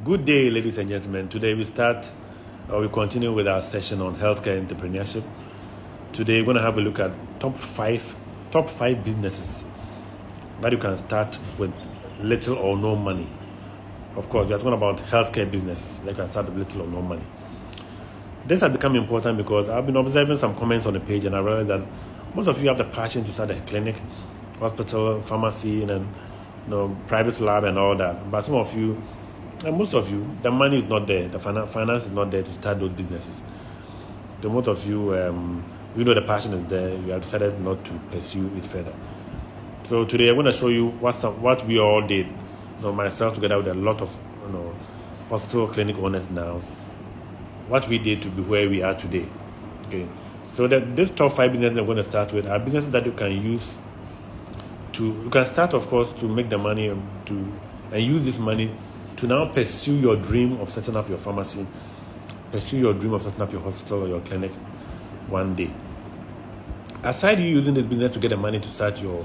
Good day, ladies and gentlemen. Today we continue with our session on healthcare entrepreneurship. Today we're going to have a look at top five businesses that you can start with little or no money. Of course, we are talking about healthcare businesses that you can start with little or no money. This has become important because I've been observing some comments on the page, and I realized that most of you have the passion to start a clinic, hospital, pharmacy, and private lab and all that. But some of you, and most of you, the money is not there. The finance is not there to start those businesses. The most of you, the passion is there. You have decided not to pursue it further. So today I'm going to show you what we all did. Myself together with a lot of hospital clinic owners now. What we did to be where we are today. Okay. So this top 5 businesses I'm going to start with are businesses that you can use you can start, of course, to make the money and use this money to now pursue your dream of setting up your pharmacy, pursue your dream of setting up your hospital or your clinic one day. Aside you using this business to get the money to start your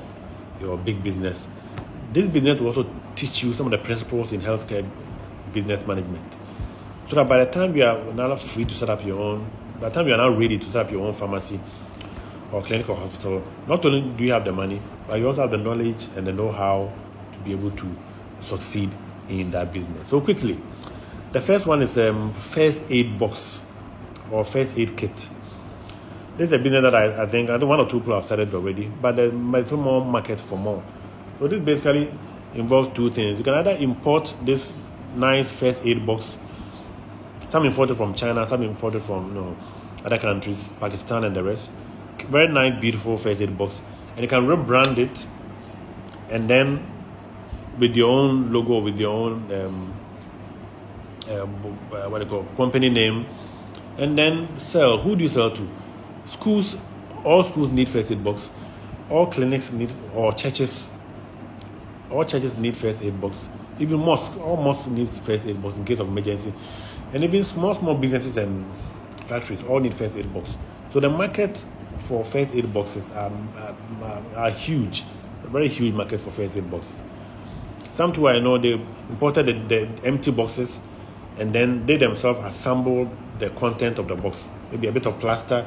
big business, this business will also teach you some of the principles in healthcare business management. So that by the time you are now free to set up your own, by the time you are now ready to set up your own pharmacy or clinic or hospital, not only do you have the money, but you also have the knowledge and the know-how to be able to succeed in that business. So quickly, the first one is first aid box or first aid kit. This is a business that I think one or two people have started already, but there's still more market for more. So this basically involves two things. You can either import this nice first aid box, some imported from China, some imported from other countries, Pakistan and the rest. Very nice, beautiful first aid box, and you can rebrand it, and then with your own logo, with your own company name, and then sell. Who do you sell to? Schools. All schools need first aid box. All clinics need, or churches. All churches need first aid box. Even mosques. All mosques need first aid box in case of emergency, and even small businesses and factories all need first aid box. So the market for first aid boxes are huge. A very huge market for first aid boxes. Some too, I know, they imported the empty boxes, and then they themselves assembled the content of the box. Maybe a bit of plaster,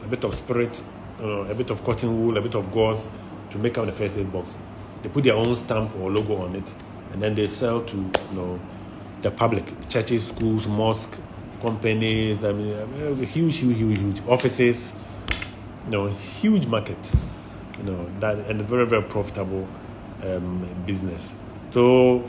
a bit of spirit, a bit of cotton wool, a bit of gauze to make up the first aid box. They put their own stamp or logo on it, and then they sell to the public, churches, schools, mosques, companies. I mean, huge offices. Huge market. That, and a very, very profitable business. So